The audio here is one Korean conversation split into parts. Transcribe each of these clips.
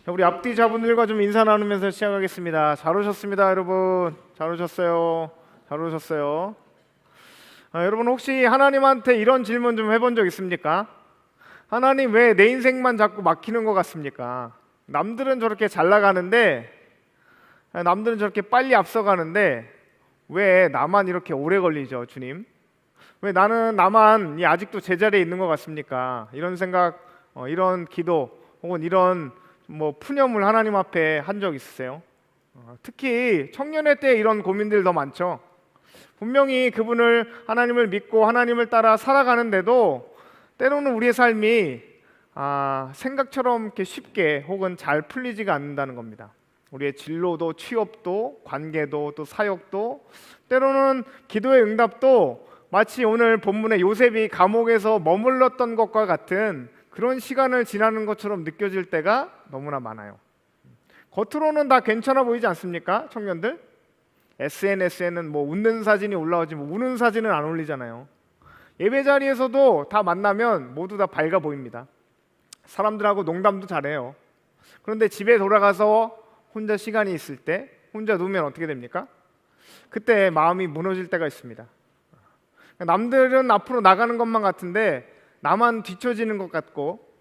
자, 우리 앞뒤 자분들과 좀 인사 나누면서 시작하겠습니다. 잘 오셨습니다, 여러분. 잘 오셨어요. 잘 오셨어요. 여러분 혹시 하나님한테 이런 질문 좀 해본 적 있습니까? 하나님 왜 내 인생만 자꾸 막히는 것 같습니까? 남들은 저렇게 잘 나가는데, 남들은 저렇게 빨리 앞서가는데 왜 나만 이렇게 오래 걸리죠, 주님? 왜 나만 아직도 제자리에 있는 것 같습니까? 이런 생각, 이런 기도 혹은 이런 푸념을 하나님 앞에 한 적 있으세요? 특히 청년의 때 이런 고민들 더 많죠. 분명히 그분을 하나님을 믿고 하나님을 따라 살아가는데도 때로는 우리의 삶이 생각처럼 이렇게 쉽게 혹은 잘 풀리지가 않는다는 겁니다. 우리의 진로도 취업도 관계도 또 사역도 때로는 기도의 응답도 마치 오늘 본문의 요셉이 감옥에서 머물렀던 것과 같은 그런 시간을 지나는 것처럼 느껴질 때가 너무나 많아요. 겉으로는 다 괜찮아 보이지 않습니까, 청년들? SNS에는 웃는 사진이 올라오지 우는 사진은 안 올리잖아요. 예배 자리에서도 다 만나면 모두 다 밝아 보입니다. 사람들하고 농담도 잘해요. 그런데 집에 돌아가서 혼자 시간이 있을 때, 혼자 누우면 어떻게 됩니까? 그때 마음이 무너질 때가 있습니다. 남들은 앞으로 나가는 것만 같은데 나만 뒤처지는 것 같고,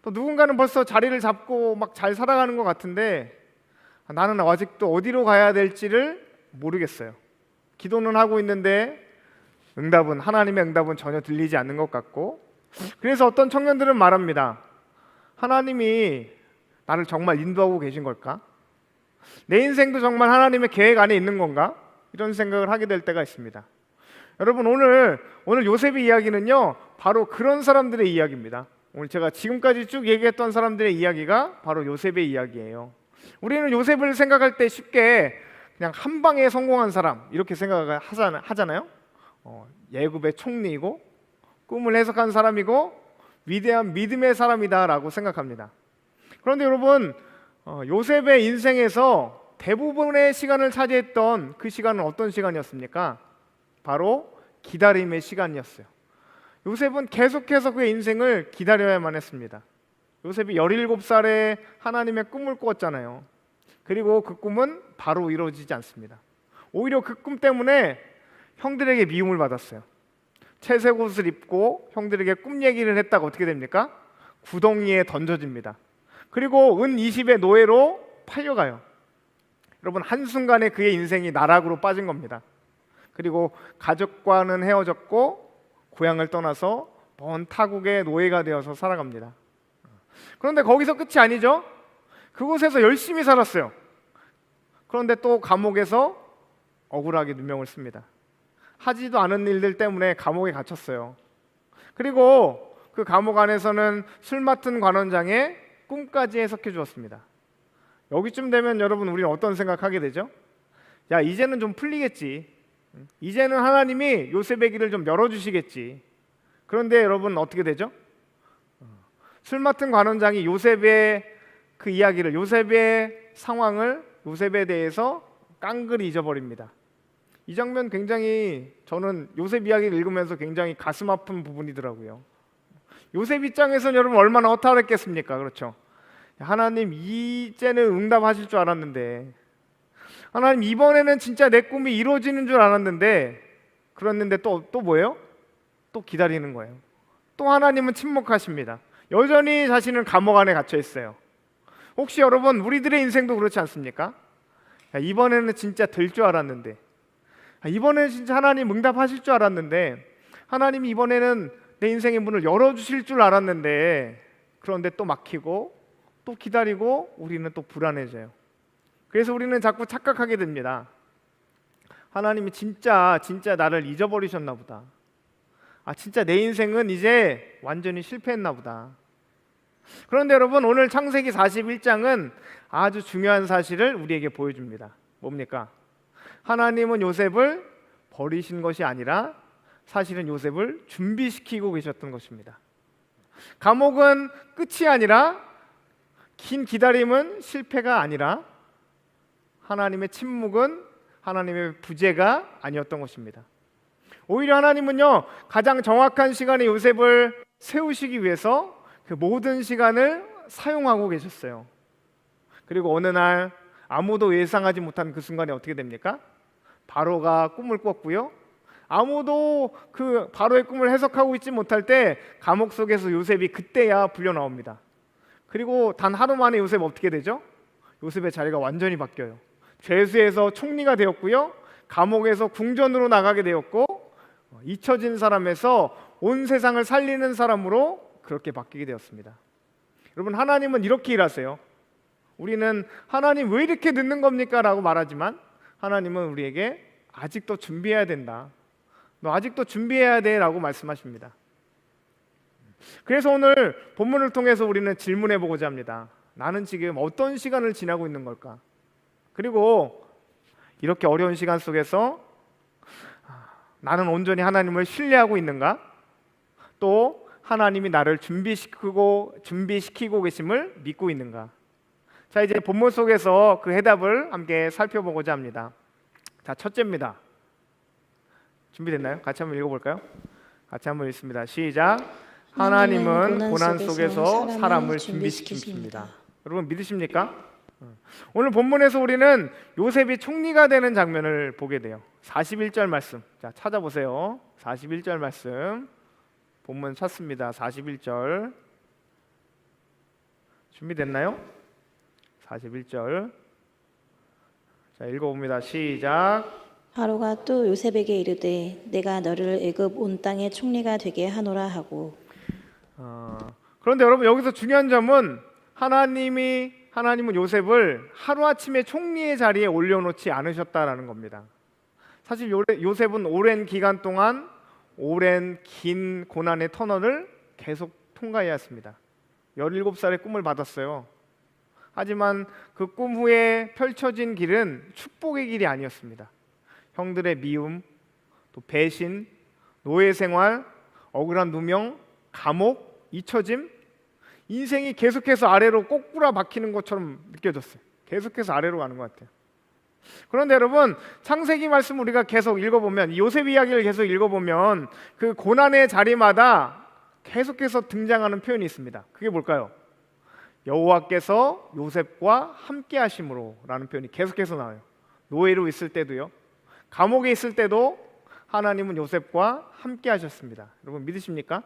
또 누군가는 벌써 자리를 잡고 막 잘 살아가는 것 같은데 나는 아직도 어디로 가야 될지를 모르겠어요. 기도는 하고 있는데 하나님의 응답은 전혀 들리지 않는 것 같고, 그래서 어떤 청년들은 말합니다. 하나님이 나를 정말 인도하고 계신 걸까? 내 인생도 정말 하나님의 계획 안에 있는 건가? 이런 생각을 하게 될 때가 있습니다. 여러분 오늘 요셉의 이야기는요 바로 그런 사람들의 이야기입니다. 오늘 제가 지금까지 쭉 얘기했던 사람들의 이야기가 바로 요셉의 이야기예요. 우리는 요셉을 생각할 때 쉽게 그냥 한 방에 성공한 사람 이렇게 생각을 하잖아요. 애굽의 총리이고 꿈을 해석한 사람이고 위대한 믿음의 사람이다라고 생각합니다. 그런데 여러분 요셉의 인생에서 대부분의 시간을 차지했던 그 시간은 어떤 시간이었습니까? 바로 기다림의 시간이었어요. 요셉은 계속해서 그의 인생을 기다려야만 했습니다. 요셉이 17살에 하나님의 꿈을 꾸었잖아요. 그리고 그 꿈은 바로 이루어지지 않습니다. 오히려 그 꿈 때문에 형들에게 미움을 받았어요. 채색 옷을 입고 형들에게 꿈 얘기를 했다가 어떻게 됩니까? 구덩이에 던져집니다. 그리고 은 20의 노예로 팔려가요. 여러분 한순간에 그의 인생이 나락으로 빠진 겁니다. 그리고 가족과는 헤어졌고 고향을 떠나서 먼 타국의 노예가 되어서 살아갑니다. 그런데 거기서 끝이 아니죠. 그곳에서 열심히 살았어요. 그런데 또 감옥에서 억울하게 누명을 씁니다. 하지도 않은 일들 때문에 감옥에 갇혔어요. 그리고 그 감옥 안에서는 술 맡은 관원장의 꿈까지 해석해 주었습니다. 여기쯤 되면 여러분 우리는 어떤 생각하게 되죠? 야, 이제는 좀 풀리겠지. 이제는 하나님이 요셉의 길을 좀 열어주시겠지. 그런데 여러분 어떻게 되죠? 술 맡은 관원장이 요셉의 그 이야기를, 요셉의 상황을, 요셉에 대해서 깡그리 잊어버립니다. 이 장면 굉장히 저는 요셉 이야기를 읽으면서 굉장히 가슴 아픈 부분이더라고요. 요셉 입장에서는 여러분 얼마나 허탈했겠습니까? 그렇죠? 하나님 이제는 응답하실 줄 알았는데, 하나님 이번에는 진짜 내 꿈이 이루어지는 줄 알았는데, 그랬는데 또 뭐예요? 또 기다리는 거예요. 또 하나님은 침묵하십니다. 여전히 자신은 감옥 안에 갇혀 있어요. 혹시 여러분 우리들의 인생도 그렇지 않습니까? 이번에는 진짜 될 줄 알았는데, 이번에는 진짜 하나님 응답하실 줄 알았는데, 하나님이 이번에는 내 인생의 문을 열어주실 줄 알았는데, 그런데 또 막히고 또 기다리고 우리는 또 불안해져요. 그래서 우리는 자꾸 착각하게 됩니다. 하나님이 진짜 나를 잊어버리셨나 보다. 진짜 내 인생은 이제 완전히 실패했나 보다. 그런데 여러분 오늘 창세기 41장은 아주 중요한 사실을 우리에게 보여줍니다. 뭡니까? 하나님은 요셉을 버리신 것이 아니라 사실은 요셉을 준비시키고 계셨던 것입니다. 감옥은 끝이 아니라, 긴 기다림은 실패가 아니라, 하나님의 침묵은 하나님의 부재가 아니었던 것입니다. 오히려 하나님은요 가장 정확한 시간에 요셉을 세우시기 위해서 그 모든 시간을 사용하고 계셨어요. 그리고 어느 날 아무도 예상하지 못한 그 순간에 어떻게 됩니까? 바로가 꿈을 꿨고요. 아무도 그 바로의 꿈을 해석하고 있지 못할 때 감옥 속에서 요셉이 그때야 불려 나옵니다. 그리고 단 하루 만에 요셉 어떻게 되죠? 요셉의 자리가 완전히 바뀌어요. 죄수에서 총리가 되었고요. 감옥에서 궁전으로 나가게 되었고, 잊혀진 사람에서 온 세상을 살리는 사람으로 그렇게 바뀌게 되었습니다. 여러분, 하나님은 이렇게 일하세요. 우리는 하나님 왜 이렇게 늦는 겁니까? 라고 말하지만 하나님은 우리에게 아직도 준비해야 된다. 너 아직도 준비해야 돼 라고 말씀하십니다. 그래서 오늘 본문을 통해서 우리는 질문해 보고자 합니다. 나는 지금 어떤 시간을 지나고 있는 걸까? 그리고 이렇게 어려운 시간 속에서 나는 온전히 하나님을 신뢰하고 있는가? 또 하나님이 나를 준비시키고 계심을 믿고 있는가? 자, 이제 본문 속에서 그 해답을 함께 살펴보고자 합니다. 자, 첫째입니다. 준비됐나요? 같이 한번 읽어볼까요? 같이 한번 읽습니다. 시작. 하나님은 고난 속에서 사람을 준비시킵니다. 여러분 믿으십니까? 오늘 본문에서 우리는 요셉이 총리가 되는 장면을 보게 돼요. 41절 말씀. 자, 찾아보세요. 41절 말씀. 본문 찾습니다. 41절. 준비됐나요? 41절. 자, 읽어봅니다. 시작. 바로가 또 요셉에게 이르되 내가 너를 애굽 온 땅의 총리가 되게 하노라 하고. 그런데 여러분 여기서 중요한 점은 하나님은 요셉을 하루아침에 총리의 자리에 올려놓지 않으셨다라는 겁니다. 사실 요셉은 오랜 기간 동안 오랜 긴 고난의 터널을 계속 통과해야 했습니다. 17살의 꿈을 받았어요. 하지만 그 꿈 후에 펼쳐진 길은 축복의 길이 아니었습니다. 형들의 미움, 또 배신, 노예 생활, 억울한 누명, 감옥, 잊혀짐, 인생이 계속해서 아래로 꼬꾸라 박히는 것처럼 느껴졌어요. 계속해서 아래로 가는 것 같아요. 그런데 여러분, 창세기 말씀 우리가 계속 읽어보면, 요셉 이야기를 계속 읽어보면 그 고난의 자리마다 계속해서 등장하는 표현이 있습니다. 그게 뭘까요? 여호와께서 요셉과 함께 하심으로 라는 표현이 계속해서 나와요. 노예로 있을 때도요, 감옥에 있을 때도 하나님은 요셉과 함께 하셨습니다. 여러분 믿으십니까?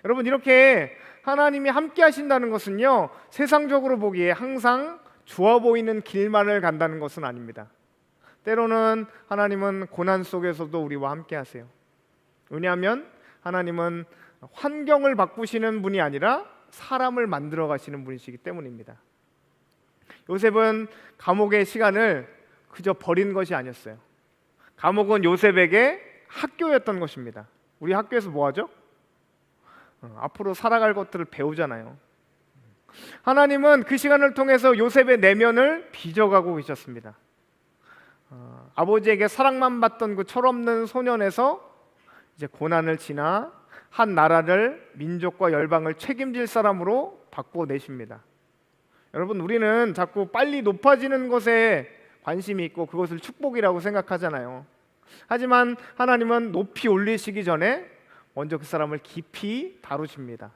여러분, 이렇게 하나님이 함께 하신다는 것은요, 세상적으로 보기에 항상 좋아 보이는 길만을 간다는 것은 아닙니다. 때로는 하나님은 고난 속에서도 우리와 함께 하세요. 왜냐하면 하나님은 환경을 바꾸시는 분이 아니라 사람을 만들어 가시는 분이시기 때문입니다. 요셉은 감옥의 시간을 그저 버린 것이 아니었어요. 감옥은 요셉에게 학교였던 것입니다. 우리 학교에서 뭐 하죠? 앞으로 살아갈 것들을 배우잖아요. 하나님은 그 시간을 통해서 요셉의 내면을 빚어가고 계셨습니다. 아버지에게 사랑만 받던 그 철없는 소년에서 이제 고난을 지나 한 나라를, 민족과 열방을 책임질 사람으로 바꿔내십니다. 여러분, 우리는 자꾸 빨리 높아지는 것에 관심이 있고 그것을 축복이라고 생각하잖아요. 하지만 하나님은 높이 올리시기 전에 먼저 그 사람을 깊이 다루십니다.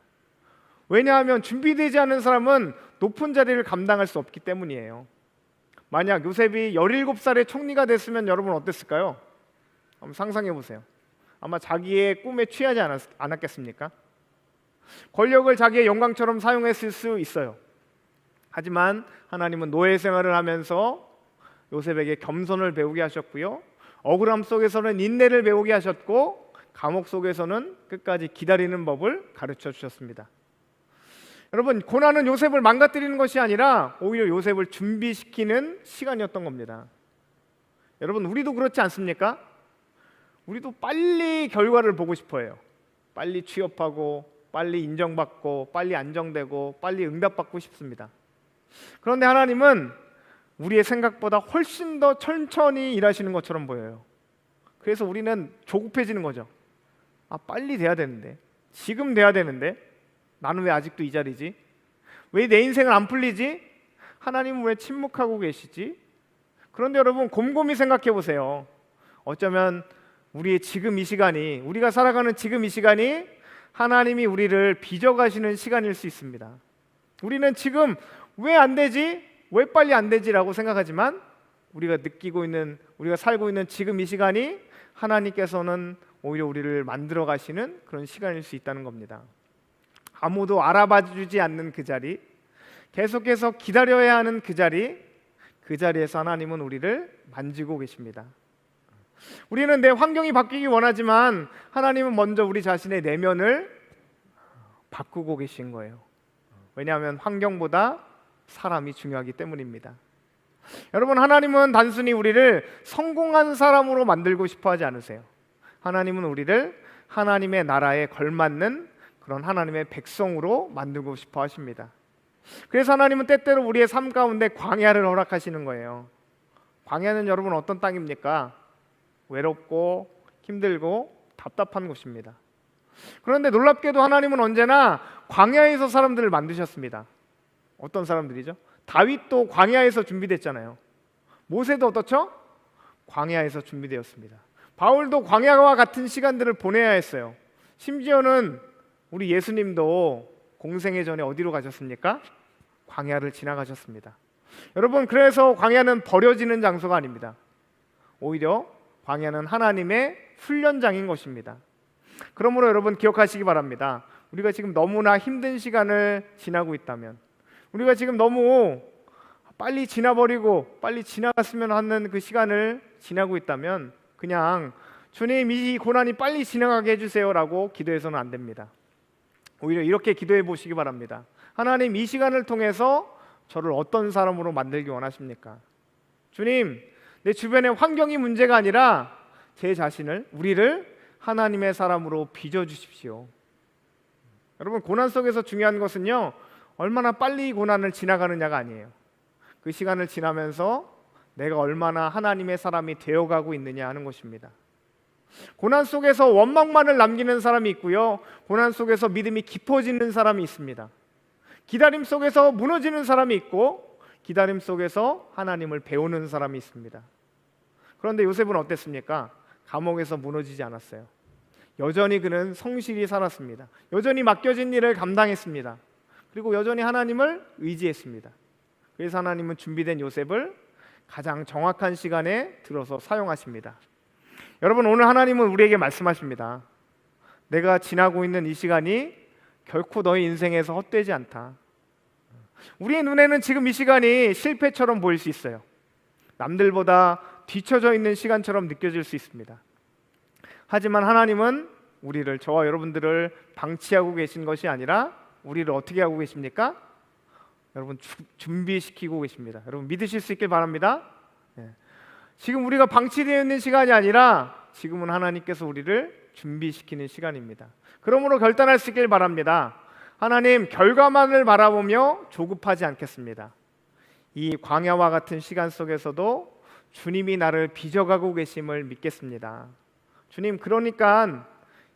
왜냐하면 준비되지 않은 사람은 높은 자리를 감당할 수 없기 때문이에요. 만약 요셉이 17살의 총리가 됐으면 여러분 어땠을까요? 한번 상상해 보세요. 아마 자기의 꿈에 취하지 않았겠습니까? 권력을 자기의 영광처럼 사용했을 수 있어요. 하지만 하나님은 노예 생활을 하면서 요셉에게 겸손을 배우게 하셨고요, 억울함 속에서는 인내를 배우게 하셨고, 감옥 속에서는 끝까지 기다리는 법을 가르쳐 주셨습니다. 여러분, 고난은 요셉을 망가뜨리는 것이 아니라 오히려 요셉을 준비시키는 시간이었던 겁니다. 여러분, 우리도 그렇지 않습니까? 우리도 빨리 결과를 보고 싶어 해요. 빨리 취업하고, 빨리 인정받고, 빨리 안정되고, 빨리 응답받고 싶습니다. 그런데 하나님은 우리의 생각보다 훨씬 더 천천히 일하시는 것처럼 보여요. 그래서 우리는 조급해지는 거죠. 빨리 돼야 되는데, 지금 돼야 되는데, 나는 왜 아직도 이 자리지? 왜 내 인생은 안 풀리지? 하나님은 왜 침묵하고 계시지? 그런데 여러분, 곰곰이 생각해 보세요. 어쩌면 우리의 지금 이 시간이, 우리가 살아가는 지금 이 시간이 하나님이 우리를 빚어가시는 시간일 수 있습니다. 우리는 지금 왜 안 되지? 왜 빨리 안 되지라고 생각하지만 우리가 느끼고 있는, 우리가 살고 있는 지금 이 시간이 하나님께서는 오히려 우리를 만들어 가시는 그런 시간일 수 있다는 겁니다. 아무도 알아봐 주지 않는 그 자리, 계속해서 기다려야 하는 그 자리, 그 자리에서 하나님은 우리를 만지고 계십니다. 우리는 내 환경이 바뀌기 원하지만 하나님은 먼저 우리 자신의 내면을 바꾸고 계신 거예요. 왜냐하면 환경보다 사람이 중요하기 때문입니다. 여러분, 하나님은 단순히 우리를 성공한 사람으로 만들고 싶어 하지 않으세요. 하나님은 우리를 하나님의 나라에 걸맞는 그런 하나님의 백성으로 만들고 싶어 하십니다. 그래서 하나님은 때때로 우리의 삶 가운데 광야를 허락하시는 거예요. 광야는 여러분 어떤 땅입니까? 외롭고 힘들고 답답한 곳입니다. 그런데 놀랍게도 하나님은 언제나 광야에서 사람들을 만드셨습니다. 어떤 사람들이죠? 다윗도 광야에서 준비됐잖아요. 모세도 어떻죠? 광야에서 준비되었습니다. 바울도 광야와 같은 시간들을 보내야 했어요. 심지어는 우리 예수님도 공생애 전에 어디로 가셨습니까? 광야를 지나가셨습니다. 여러분, 그래서 광야는 버려지는 장소가 아닙니다. 오히려 광야는 하나님의 훈련장인 것입니다. 그러므로 여러분 기억하시기 바랍니다. 우리가 지금 너무나 힘든 시간을 지나고 있다면, 우리가 지금 너무 빨리 지나버리고 빨리 지나갔으면 하는 그 시간을 지나고 있다면 그냥 주님, 이 고난이 빨리 지나가게 해주세요라고 기도해서는 안 됩니다. 오히려 이렇게 기도해 보시기 바랍니다. 하나님, 이 시간을 통해서 저를 어떤 사람으로 만들기 원하십니까? 주님, 내 주변의 환경이 문제가 아니라 제 자신을, 우리를 하나님의 사람으로 빚어주십시오. 여러분, 고난 속에서 중요한 것은요, 얼마나 빨리 고난을 지나가느냐가 아니에요. 그 시간을 지나면서 내가 얼마나 하나님의 사람이 되어가고 있느냐 하는 것입니다. 고난 속에서 원망만을 남기는 사람이 있고요, 고난 속에서 믿음이 깊어지는 사람이 있습니다. 기다림 속에서 무너지는 사람이 있고, 기다림 속에서 하나님을 배우는 사람이 있습니다. 그런데 요셉은 어땠습니까? 감옥에서 무너지지 않았어요. 여전히 그는 성실히 살았습니다. 여전히 맡겨진 일을 감당했습니다. 그리고 여전히 하나님을 의지했습니다. 그래서 하나님은 준비된 요셉을 가장 정확한 시간에 들어서 사용하십니다. 여러분, 오늘 하나님은 우리에게 말씀하십니다. 내가 지나고 있는 이 시간이 결코 너의 인생에서 헛되지 않다. 우리의 눈에는 지금 이 시간이 실패처럼 보일 수 있어요. 남들보다 뒤처져 있는 시간처럼 느껴질 수 있습니다. 하지만 하나님은 우리를, 저와 여러분들을 방치하고 계신 것이 아니라 우리를 어떻게 하고 계십니까? 여러분, 준비시키고 계십니다. 여러분, 믿으실 수 있길 바랍니다. 지금 우리가 방치되어 있는 시간이 아니라 지금은 하나님께서 우리를 준비시키는 시간입니다. 그러므로 결단할 수 있길 바랍니다. 하나님, 결과만을 바라보며 조급하지 않겠습니다. 이 광야와 같은 시간 속에서도 주님이 나를 빚어가고 계심을 믿겠습니다. 주님, 그러니까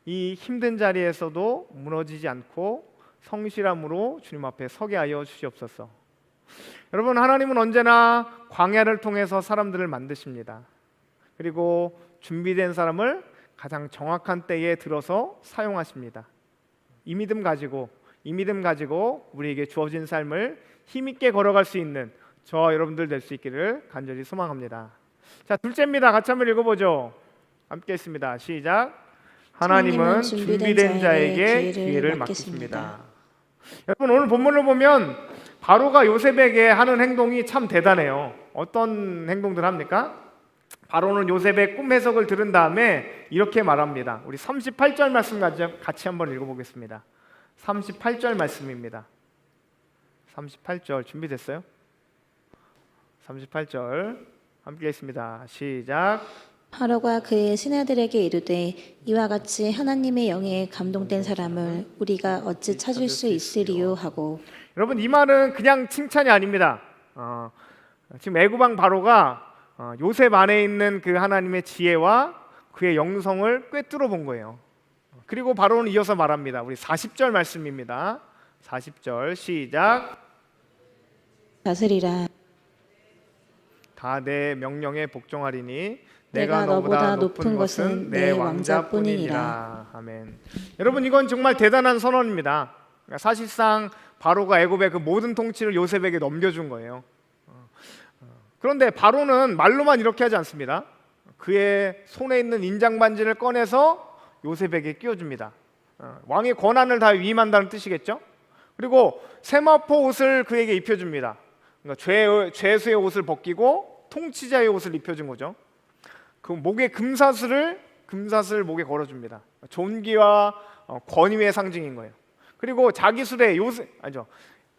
이 힘든 자리에서도 무너지지 않고 성실함으로 주님 앞에 서게 하여 주시옵소서. 여러분, 하나님은 언제나 광야를 통해서 사람들을 만드십니다. 그리고 준비된 사람을 가장 정확한 때에 들어서 사용하십니다. 이 믿음 가지고 우리에게 주어진 삶을 힘있게 걸어갈 수 있는 저와 여러분들 될 수 있기를 간절히 소망합니다. 자, 둘째입니다. 같이 한번 읽어보죠. 함께 있습니다. 시작. 하나님은 준비된 자에게 기회를 맡기십니다. 여러분, 오늘 본문을 보면 바로가 요셉에게 하는 행동이 참 대단해요. 어떤 행동들 합니까? 바로는 요셉의 꿈 해석을 들은 다음에 이렇게 말합니다. 우리 38절 말씀 같이 한번 읽어보겠습니다. 38절 말씀입니다. 38절 준비됐어요? 38절 함께 읽습니다. 시작. 바로가 그의 신하들에게 이르되 이와 같이 하나님의 영에 감동된 사람을 우리가 어찌 찾을 수 있으리요 하고. 여러분, 이 말은 그냥 칭찬이 아닙니다. 지금 애굽왕 바로가 요셉 안에 있는 그 하나님의 지혜와 그의 영성을 꿰뚫어 본 거예요. 그리고 바로는 이어서 말합니다. 우리 40절 말씀입니다. 40절 시작. 다스리라. 다 내 명령에 복종하리니 내가 너보다 높은 것은 내 왕자뿐이니라. 아멘. 여러분, 이건 정말 대단한 선언입니다. 그러니까 사실상 바로가 애굽의 그 모든 통치를 요셉에게 넘겨준 거예요. 그런데 바로는 말로만 이렇게 하지 않습니다. 그의 손에 있는 인장 반지를 꺼내서 요셉에게 끼워줍니다. 왕의 권한을 다 위임한다는 뜻이겠죠. 그리고 세마포 옷을 그에게 입혀줍니다. 그러니까 죄수의 옷을 벗기고 통치자의 옷을 입혀준 거죠. 그 목에 금사슬을 목에 걸어줍니다. 존귀와 권위의 상징인 거예요. 그리고 자기 수레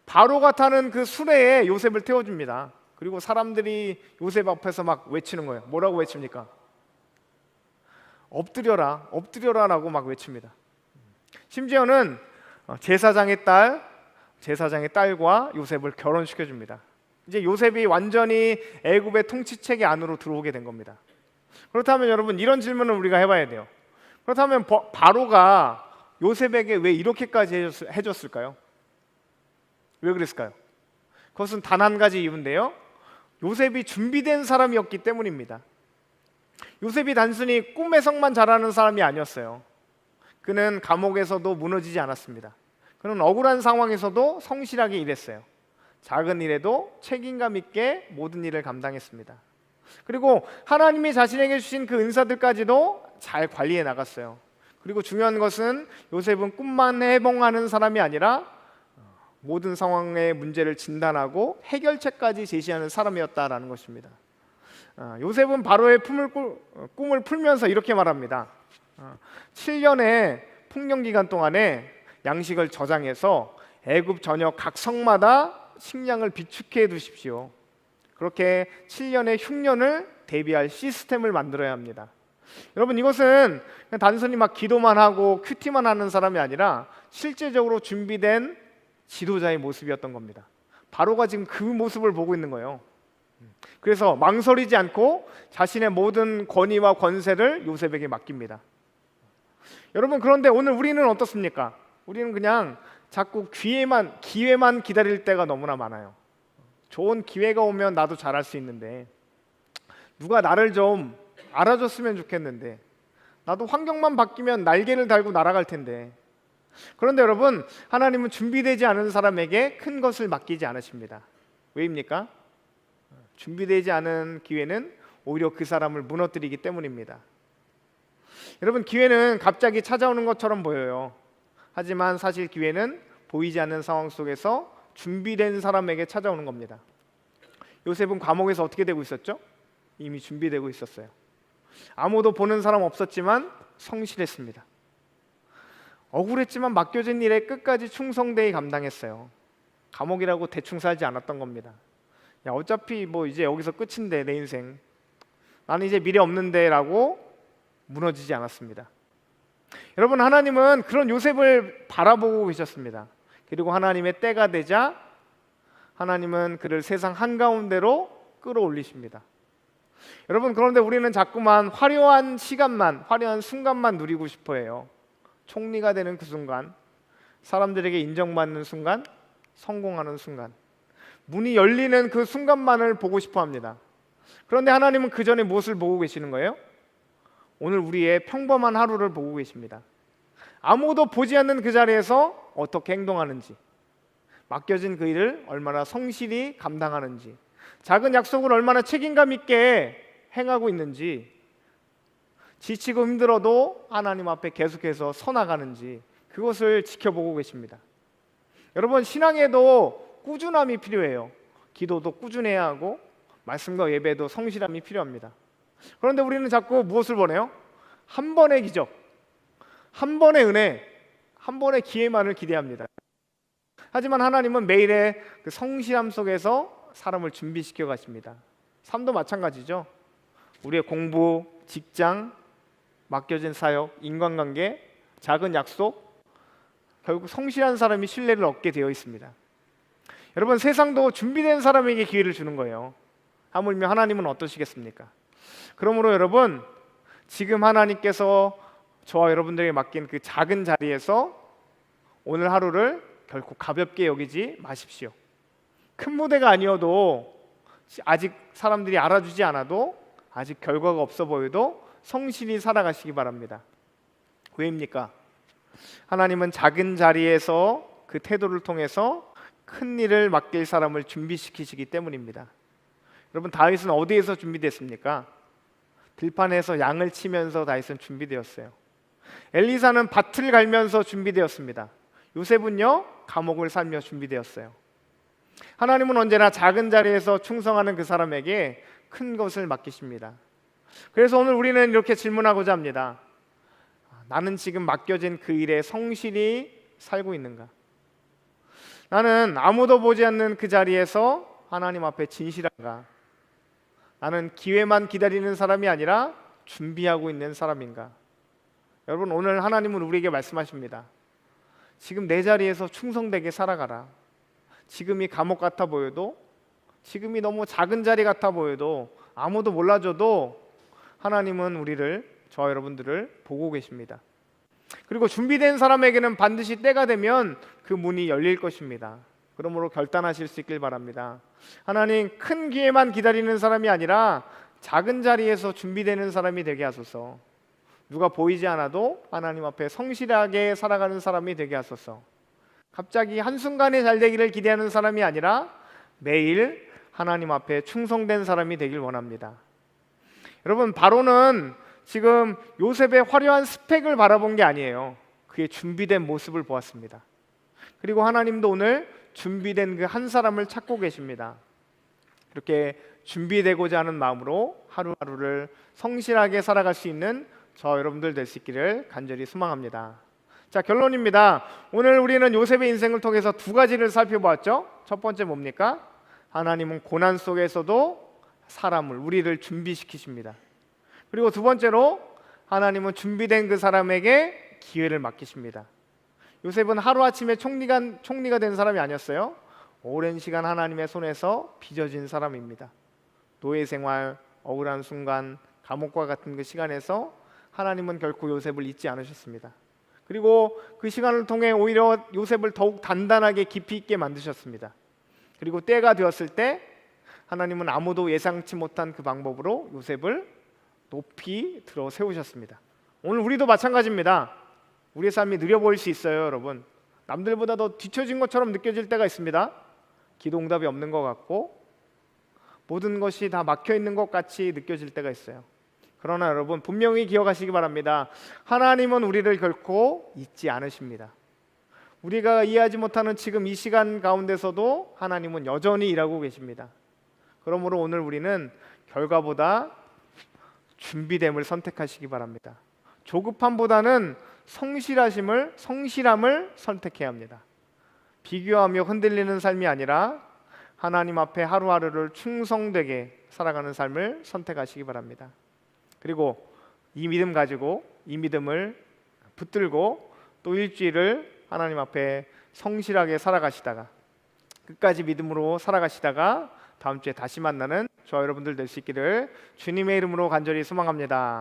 바로가 타는 그 수레에 요셉을 태워줍니다. 그리고 사람들이 요셉 앞에서 막 외치는 거예요. 뭐라고 외칩니까? 엎드려라, 엎드려라라고 막 외칩니다. 심지어는 제사장의 딸과 요셉을 결혼시켜 줍니다. 이제 요셉이 완전히 애굽의 통치체계 안으로 들어오게 된 겁니다. 그렇다면 여러분, 이런 질문을 우리가 해봐야 돼요. 그렇다면 바로가 요셉에게 왜 이렇게까지 해줬을까요? 왜 그랬을까요? 그것은 단 한 가지 이유인데요, 요셉이 준비된 사람이었기 때문입니다. 요셉이 단순히 꿈해석만 잘하는 사람이 아니었어요. 그는 감옥에서도 무너지지 않았습니다. 그는 억울한 상황에서도 성실하게 일했어요. 작은 일에도 책임감 있게 모든 일을 감당했습니다. 그리고 하나님이 자신에게 주신 그 은사들까지도 잘 관리해 나갔어요. 그리고 중요한 것은 요셉은 꿈만 해몽하는 사람이 아니라 모든 상황의 문제를 진단하고 해결책까지 제시하는 사람이었다라는 것입니다. 요셉은 바로의 꿈을 풀면서 이렇게 말합니다. 7년의 풍년 기간 동안에 양식을 저장해서 애굽 전역 각 성마다 식량을 비축해 두십시오. 그렇게 7년의 흉년을 대비할 시스템을 만들어야 합니다. 여러분, 이것은 그냥 단순히 막 기도만 하고 큐티만 하는 사람이 아니라 실제적으로 준비된 지도자의 모습이었던 겁니다. 바로가 지금 그 모습을 보고 있는 거예요. 그래서 망설이지 않고 자신의 모든 권위와 권세를 요셉에게 맡깁니다. 여러분, 그런데 오늘 우리는 어떻습니까? 우리는 그냥 자꾸 기회만 기다릴 때가 너무나 많아요. 좋은 기회가 오면 나도 잘할 수 있는데, 누가 나를 좀 알아줬으면 좋겠는데, 나도 환경만 바뀌면 날개를 달고 날아갈 텐데. 그런데 여러분, 하나님은 준비되지 않은 사람에게 큰 것을 맡기지 않으십니다. 왜입니까? 준비되지 않은 기회는 오히려 그 사람을 무너뜨리기 때문입니다. 여러분, 기회는 갑자기 찾아오는 것처럼 보여요. 하지만 사실 기회는 보이지 않는 상황 속에서 준비된 사람에게 찾아오는 겁니다. 요셉은 감옥에서 어떻게 되고 있었죠? 이미 준비되고 있었어요. 아무도 보는 사람 없었지만 성실했습니다. 억울했지만 맡겨진 일에 끝까지 충성되이 감당했어요. 감옥이라고 대충 살지 않았던 겁니다. 야, 어차피 뭐 이제 여기서 끝인데 내 인생, 나는 이제 미래 없는데 라고 무너지지 않았습니다. 여러분, 하나님은 그런 요셉을 바라보고 계셨습니다. 그리고 하나님의 때가 되자 하나님은 그를 세상 한가운데로 끌어올리십니다. 여러분, 그런데 우리는 자꾸만 화려한 시간만, 화려한 순간만 누리고 싶어 해요. 총리가 되는 그 순간, 사람들에게 인정받는 순간, 성공하는 순간, 문이 열리는 그 순간만을 보고 싶어 합니다. 그런데 하나님은 그 전에 무엇을 보고 계시는 거예요? 오늘 우리의 평범한 하루를 보고 계십니다. 아무도 보지 않는 그 자리에서 어떻게 행동하는지, 맡겨진 그 일을 얼마나 성실히 감당하는지, 작은 약속을 얼마나 책임감 있게 행하고 있는지, 지치고 힘들어도 하나님 앞에 계속해서 서나가는지, 그것을 지켜보고 계십니다. 여러분, 신앙에도 꾸준함이 필요해요. 기도도 꾸준해야 하고 말씀과 예배도 성실함이 필요합니다. 그런데 우리는 자꾸 무엇을 원해요? 한 번의 기적, 한 번의 은혜, 한 번의 기회만을 기대합니다. 하지만 하나님은 매일의 그 성실함 속에서 사람을 준비시켜 가십니다. 삶도 마찬가지죠. 우리의 공부, 직장, 맡겨진 사역, 인간관계, 작은 약속, 결국 성실한 사람이 신뢰를 얻게 되어 있습니다. 여러분, 세상도 준비된 사람에게 기회를 주는 거예요. 하물며 하나님은 어떠시겠습니까? 그러므로 여러분, 지금 하나님께서 저와 여러분들에게 맡긴 그 작은 자리에서 오늘 하루를 결코 가볍게 여기지 마십시오. 큰 무대가 아니어도, 아직 사람들이 알아주지 않아도, 아직 결과가 없어 보여도 성실히 살아가시기 바랍니다. 왜입니까? 하나님은 작은 자리에서 그 태도를 통해서 큰 일을 맡길 사람을 준비시키시기 때문입니다. 여러분, 다윗은 어디에서 준비됐습니까? 들판에서 양을 치면서 다윗은 준비되었어요. 엘리사는 밭을 갈면서 준비되었습니다. 요셉은요, 감옥을 살며 준비되었어요. 하나님은 언제나 작은 자리에서 충성하는 그 사람에게 큰 것을 맡기십니다. 그래서 오늘 우리는 이렇게 질문하고자 합니다. 나는 지금 맡겨진 그 일에 성실히 살고 있는가? 나는 아무도 보지 않는 그 자리에서 하나님 앞에 진실한가? 나는 기회만 기다리는 사람이 아니라 준비하고 있는 사람인가? 여러분, 오늘 하나님은 우리에게 말씀하십니다. 지금 내 자리에서 충성되게 살아가라. 지금이 감옥 같아 보여도, 지금이 너무 작은 자리 같아 보여도, 아무도 몰라줘도 하나님은 우리를, 저와 여러분들을 보고 계십니다. 그리고 준비된 사람에게는 반드시 때가 되면 그 문이 열릴 것입니다. 그러므로 결단하실 수 있길 바랍니다. 하나님, 큰 기회만 기다리는 사람이 아니라 작은 자리에서 준비되는 사람이 되게 하소서. 누가 보이지 않아도 하나님 앞에 성실하게 살아가는 사람이 되게 하소서. 갑자기 한순간에 잘 되기를 기대하는 사람이 아니라 매일 하나님 앞에 충성된 사람이 되길 원합니다. 여러분, 바로는 지금 요셉의 화려한 스펙을 바라본 게 아니에요. 그의 준비된 모습을 보았습니다. 그리고 하나님도 오늘 준비된 그 한 사람을 찾고 계십니다. 이렇게 준비되고자 하는 마음으로 하루하루를 성실하게 살아갈 수 있는 저 여러분들 될 수 있기를 간절히 소망합니다. 자, 결론입니다. 오늘 우리는 요셉의 인생을 통해서 두 가지를 살펴보았죠. 첫 번째 뭡니까? 하나님은 고난 속에서도 사람을, 우리를 준비시키십니다. 그리고 두 번째로 하나님은 준비된 그 사람에게 기회를 맡기십니다. 요셉은 하루아침에 총리가 된 사람이 아니었어요. 오랜 시간 하나님의 손에서 빚어진 사람입니다. 노예 생활, 억울한 순간, 감옥과 같은 그 시간에서 하나님은 결코 요셉을 잊지 않으셨습니다. 그리고 그 시간을 통해 오히려 요셉을 더욱 단단하게 깊이 있게 만드셨습니다. 그리고 때가 되었을 때 하나님은 아무도 예상치 못한 그 방법으로 요셉을 높이 들어 세우셨습니다. 오늘 우리도 마찬가지입니다. 우리의 삶이 느려 보일 수 있어요, 여러분. 남들보다 더 뒤처진 것처럼 느껴질 때가 있습니다. 기도 응답이 없는 것 같고 모든 것이 다 막혀 있는 것 같이 느껴질 때가 있어요. 그러나 여러분, 분명히 기억하시기 바랍니다. 하나님은 우리를 결코 잊지 않으십니다. 우리가 이해하지 못하는 지금 이 시간 가운데서도 하나님은 여전히 일하고 계십니다. 그러므로 오늘 우리는 결과보다 준비됨을 선택하시기 바랍니다. 조급함보다는 성실함을 선택해야 합니다. 비교하며 흔들리는 삶이 아니라 하나님 앞에 하루하루를 충성되게 살아가는 삶을 선택하시기 바랍니다. 그리고 이 믿음 가지고, 이 믿음을 붙들고 또 일주일을 하나님 앞에 성실하게 살아가시다가, 끝까지 믿음으로 살아가시다가 다음 주에 다시 만나는 저와 여러분들 될 수 있기를 주님의 이름으로 간절히 소망합니다.